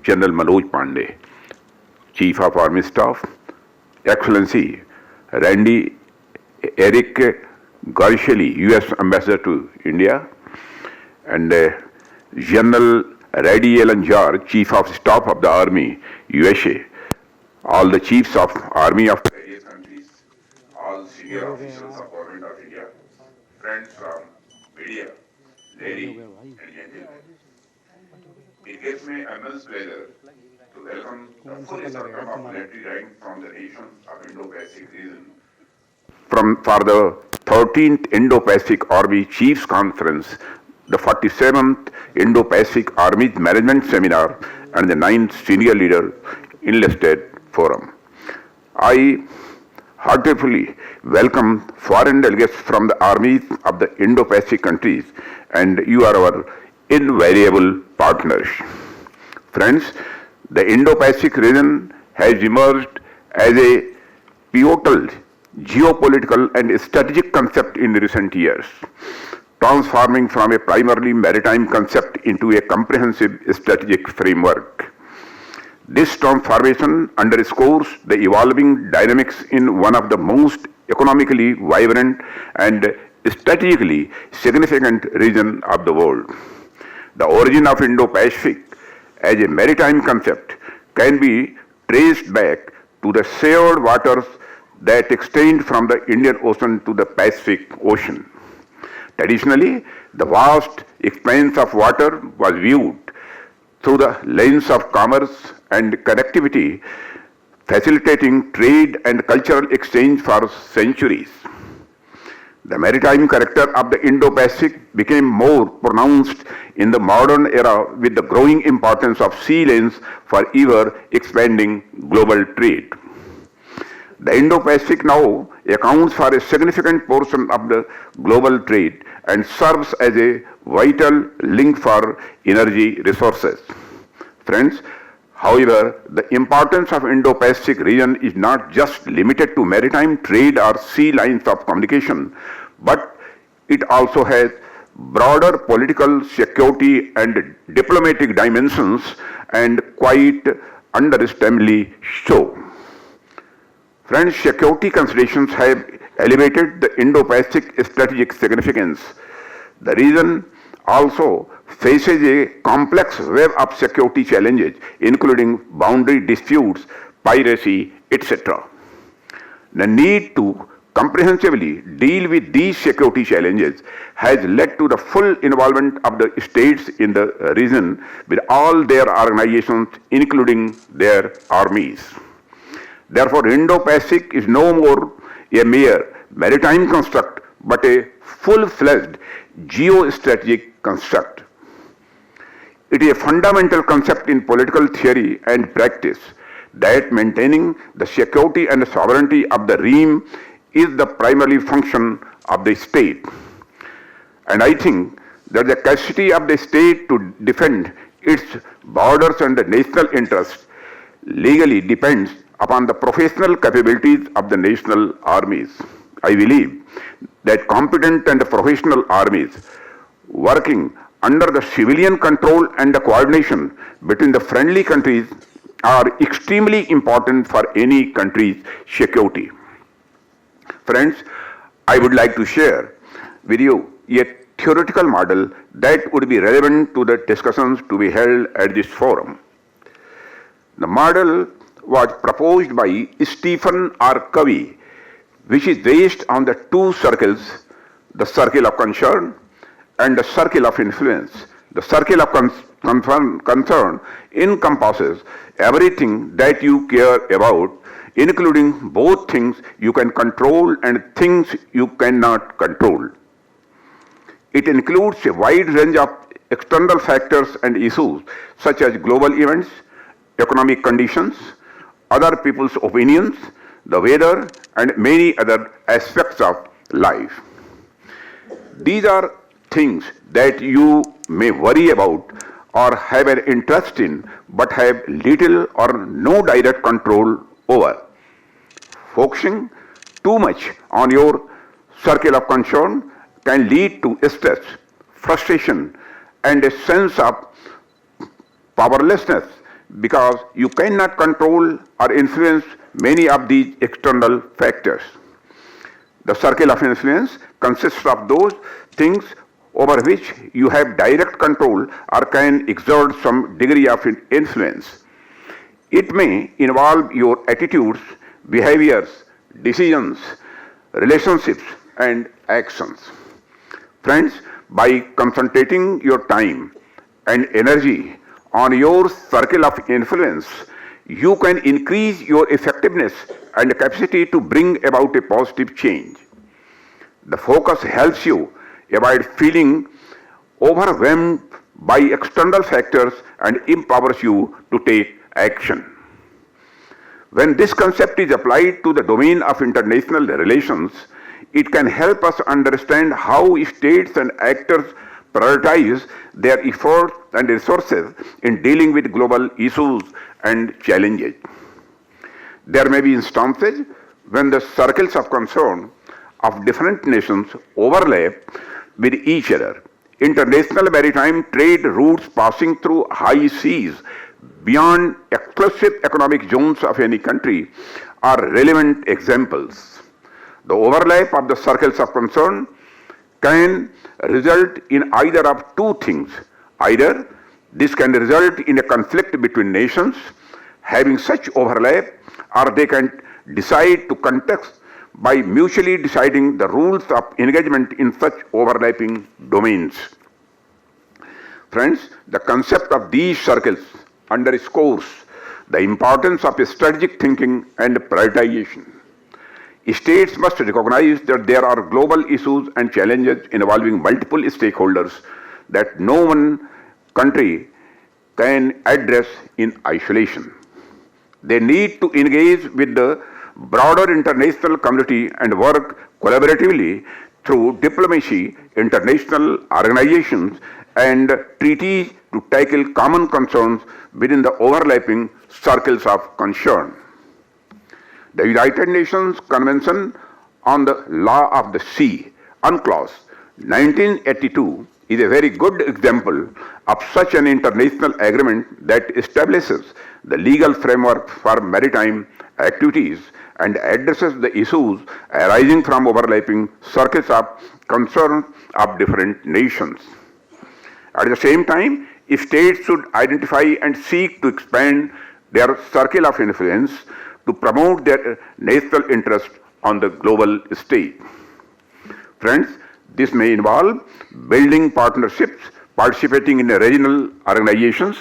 General Manoj Pandey, Chief of Army Staff, Excellency Randy Eric Garsheli, U.S. Ambassador to India, and General Reddy Allen Jar, Chief of Staff of the Army, USA, all the Chiefs of Army of various countries, all senior officials of Government of India, friends from media, ladies and gentlemen. It gives me immense pleasure to welcome the full circle of military rank from the nations of Indo-Pacific region for the 13th Indo-Pacific Army Chiefs Conference, the 47th Indo-Pacific Army Management Seminar, and the 9th Senior Leader Enlisted Forum. I heartily welcome foreign delegates from the armies of the Indo-Pacific countries, and you are our invaluable partners. Friends, the Indo-Pacific region has emerged as a pivotal geopolitical and strategic concept in recent years, transforming from a primarily maritime concept into a comprehensive strategic framework. This transformation underscores the evolving dynamics in one of the most economically vibrant and strategically significant regions of the world. The origin of Indo-Pacific as a maritime concept can be traced back to the shared waters that extend from the Indian Ocean to the Pacific Ocean. Traditionally, the vast expanse of water was viewed through the lens of commerce and connectivity, facilitating trade and cultural exchange for centuries. The maritime character of the Indo-Pacific became more pronounced in the modern era with the growing importance of sea lanes for ever-expanding global trade. The Indo-Pacific now accounts for a significant portion of the global trade and serves as a vital link for energy resources. Friends, however, the importance of Indo-Pacific region is not just limited to maritime trade or sea lines of communication, but it also has broader political, security and diplomatic dimensions, and quite understandably so. Friends, security considerations have elevated the Indo-Pacific strategic significance. The region also faces a complex web of security challenges, including boundary disputes, piracy, etc. The need to comprehensively deal with these security challenges has led to the full involvement of the states in the region with all their organizations, including their armies. Therefore, Indo-Pacific is no more a mere maritime construct, but a full-fledged geostrategic construct. It is a fundamental concept in political theory and practice that maintaining the security and sovereignty of the realm is the primary function of the state. And I think that the capacity of the state to defend its borders and the national interests legally depends upon the professional capabilities of the national armies. I believe that competent and professional armies working under the civilian control and the coordination between the friendly countries are extremely important for any country's security. Friends, I would like to share with you a theoretical model that would be relevant to the discussions to be held at this forum. The model was proposed by Stephen R. Covey, which is based on the two circles, the circle of concern and the circle of influence. The circle of concern encompasses everything that you care about, including both things you can control and things you cannot control. It includes a wide range of external factors and issues such as global events, economic conditions, other people's opinions, the weather, and many other aspects of life. These are things that you may worry about or have an interest in, but have little or no direct control over. Focusing too much on your circle of concern can lead to stress, frustration, and a sense of powerlessness, because you cannot control or influence many of these external factors. The circle of influence consists of those things over which you have direct control or can exert some degree of influence. It may involve your attitudes, behaviors, decisions, relationships, and actions. Friends, by concentrating your time and energy on your circle of influence, you can increase your effectiveness and capacity to bring about a positive change. The focus helps you avoid feeling overwhelmed by external factors and empowers you to take action. When this concept is applied to the domain of international relations, it can help us understand how states and actors prioritize their efforts and resources in dealing with global issues and challenges. There may be instances when the circles of concern of different nations overlap with each other. International maritime trade routes passing through high seas beyond exclusive economic zones of any country are relevant examples. The overlap of the circles of concern can result in either of two things. Either this can result in a conflict between nations having such overlap, or they can decide to contest by mutually deciding the rules of engagement in such overlapping domains. Friends, the concept of these circles underscores the importance of strategic thinking and prioritization. States must recognize that there are global issues and challenges involving multiple stakeholders that no one country can address in isolation. They need to engage with the broader international community and work collaboratively through diplomacy, international organizations, and treaties to tackle common concerns within the overlapping circles of concern. The United Nations Convention on the Law of the Sea, UNCLOS, 1982, is a very good example of such an international agreement that establishes the legal framework for maritime activities and addresses the issues arising from overlapping circles of concern of different nations. At the same time, states should identify and seek to expand their circle of influence to promote their national interest on the global stage. Friends, this may involve building partnerships, participating in regional organizations,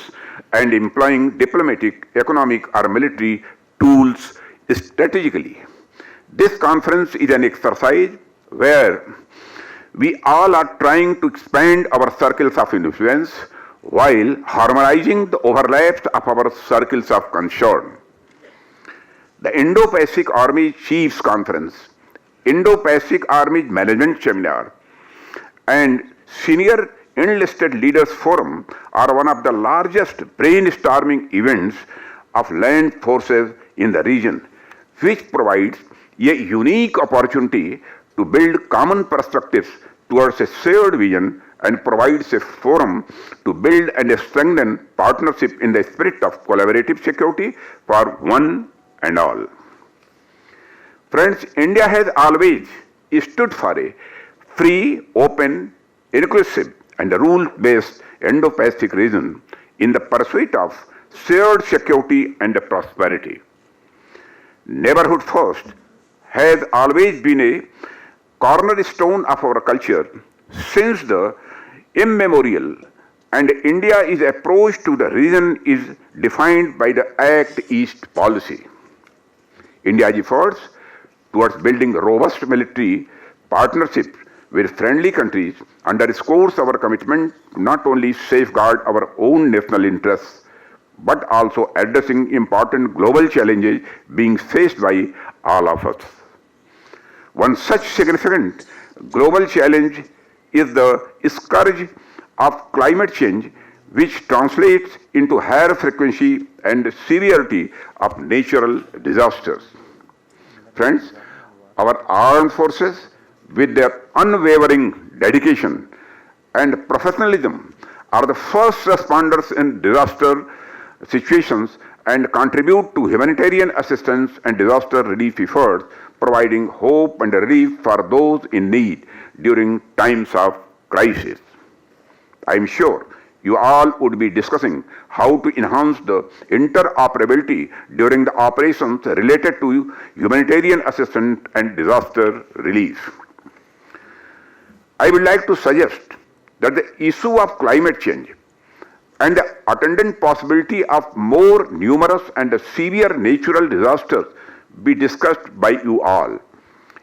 and employing diplomatic, economic, or military tools strategically. This conference is an exercise where we all are trying to expand our circles of influence while harmonizing the overlaps of our circles of concern. The Indo-Pacific Army Chiefs Conference, Indo-Pacific Army Management Seminar, and Senior Enlisted Leaders Forum are one of the largest brainstorming events of land forces in the region, which provides a unique opportunity to build common perspectives towards a shared vision and provides a forum to build and strengthen partnership in the spirit of collaborative security for one and all. Friends, India has always stood for a free, open, inclusive, and rule-based Indo-Pacific region in the pursuit of shared security and prosperity. Neighborhood first has always been a cornerstone of our culture since the immemorial, and India's approach to the region is defined by the Act East policy. India's efforts towards building robust military partnerships with friendly countries underscores our commitment to not only safeguard our own national interests, but also addressing important global challenges being faced by all of us. One such significant global challenge is the scourge of climate change, which translates into higher frequency and severity of natural disasters. Friends, our armed forces, with their unwavering dedication and professionalism, are the first responders in disaster situations and contribute to humanitarian assistance and disaster relief efforts, providing hope and relief for those in need during times of crisis. I am sure you all would be discussing how to enhance the interoperability during the operations related to humanitarian assistance and disaster relief. I would like to suggest that the issue of climate change and the attendant possibility of more numerous and severe natural disasters be discussed by you all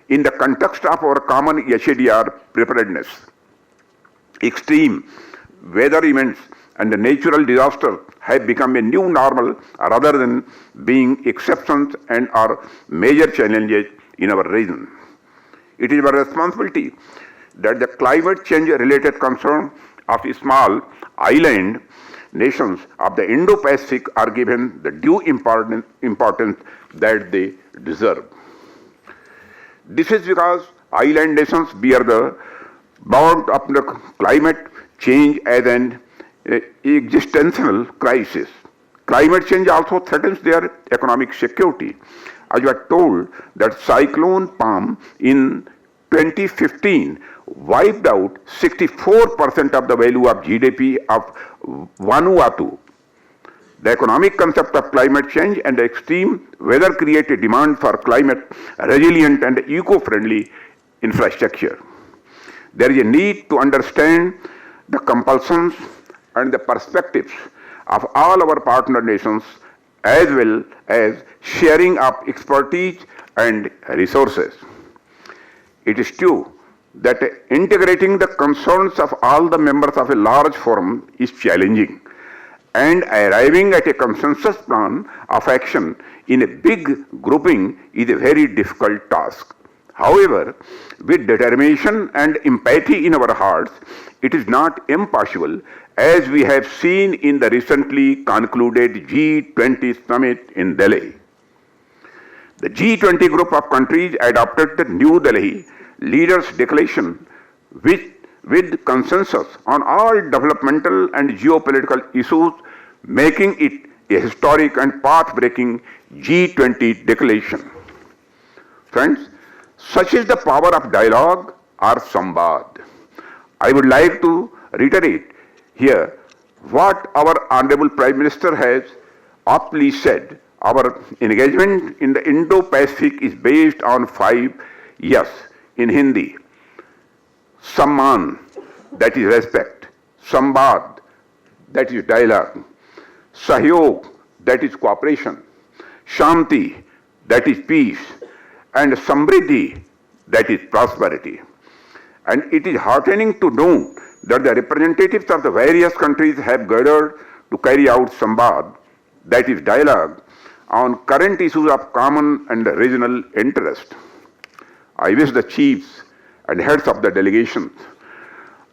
in the context of our common HADR preparedness. Extreme weather events and the natural disasters have become a new normal rather than being exceptions and are major challenges in our region. It is our responsibility that the climate change related concern of small island nations of the Indo-Pacific are given the due importance that they deserve. This is because island nations bear the brunt of the climate change as an existential crisis. Climate change also threatens their economic security. As you are told that Cyclone Palm in 2015 wiped out 64% of the value of GDP of Vanuatu. The economic concept of climate change and the extreme weather create a demand for climate resilient and eco-friendly infrastructure. There is a need to understand the compulsions and the perspectives of all our partner nations as well as sharing of expertise and resources. It is true that integrating the concerns of all the members of a large forum is challenging, and arriving at a consensus plan of action in a big grouping is a very difficult task. However, with determination and empathy in our hearts, it is not impossible, as we have seen in the recently concluded G20 summit in Delhi. The G20 group of countries adopted the New Delhi Leaders' Declaration with consensus on all developmental and geopolitical issues, making it a historic and path-breaking G20 declaration. Friends, such is the power of dialogue or samvad. I would like to reiterate here what our Honorable Prime Minister has aptly said. Our engagement in the Indo-Pacific is based on 5 yes in Hindi. Samman, that is respect. Samvad, that is dialogue. Sahyog, that is cooperation. Shanti, that is peace. And Samriddhi, that is prosperity. And it is heartening to know that the representatives of the various countries have gathered to carry out samvad, that is dialogue, on current issues of common and regional interest. I wish the chiefs and heads of the delegations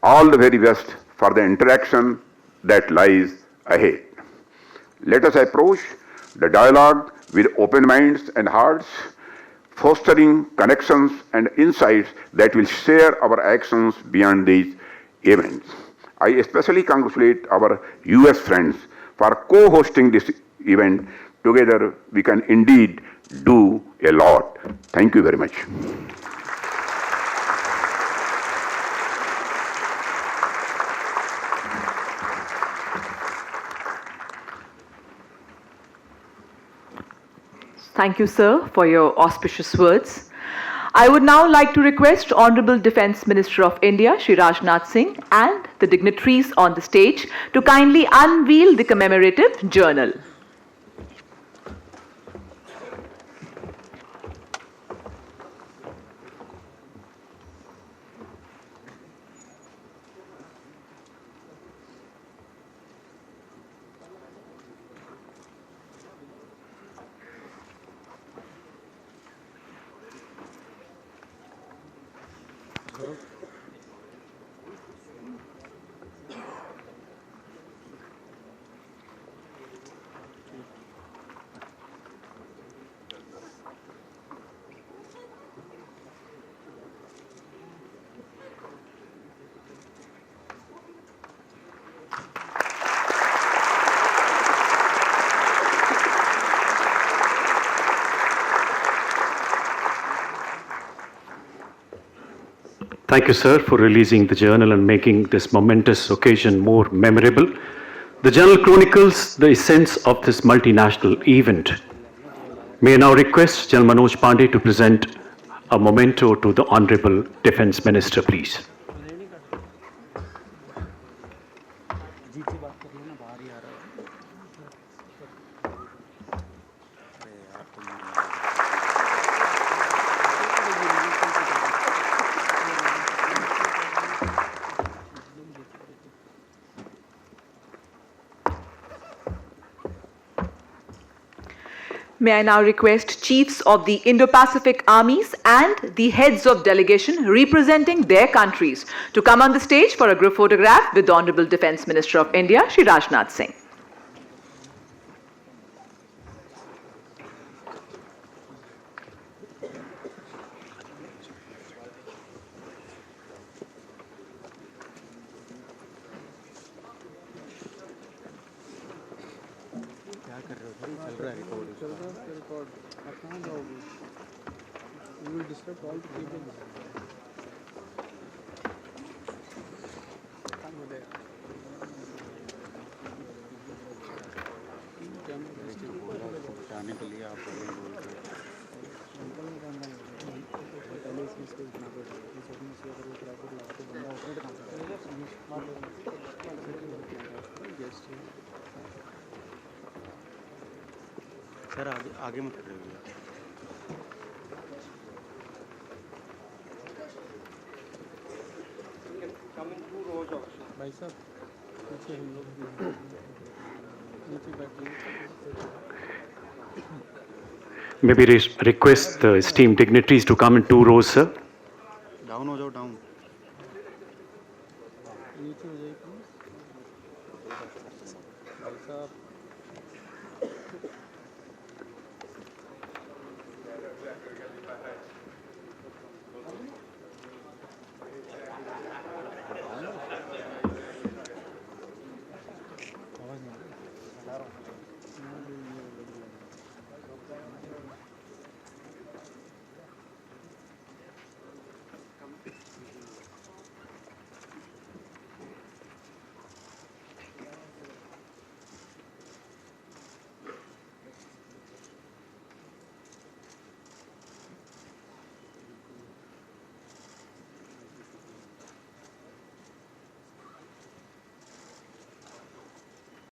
all the very best for the interaction that lies ahead. Let us approach the dialogue with open minds and hearts, fostering connections and insights that will share our actions beyond these events. I especially congratulate our US friends for co-hosting this event. Together we can indeed do a lot. Thank you very much. Thank you, sir, for your auspicious words. I would now like to request Honorable Defence Minister of India, Shri Rajnath Singh, and the dignitaries on the stage to kindly unveil the commemorative journal. Thank you, sir, for releasing the journal and making this momentous occasion more memorable. The journal chronicles the essence of this multinational event. May I now request General Manoj Pandey to present a memento to the Honorable Defence Minister, please. May I now request chiefs of the Indo-Pacific armies and the heads of delegation representing their countries to come on the stage for a group photograph with the Honorable Defence Minister of India, Shri Rajnath Singh. Sir आगे मत कर रहे भाई साहब पीछे हम लोग नीचे बैठिए May we request the esteemed dignitaries to come in 2 rows, sir? Down हो जाओ डाउन नीचे हो जाइए भाई साहब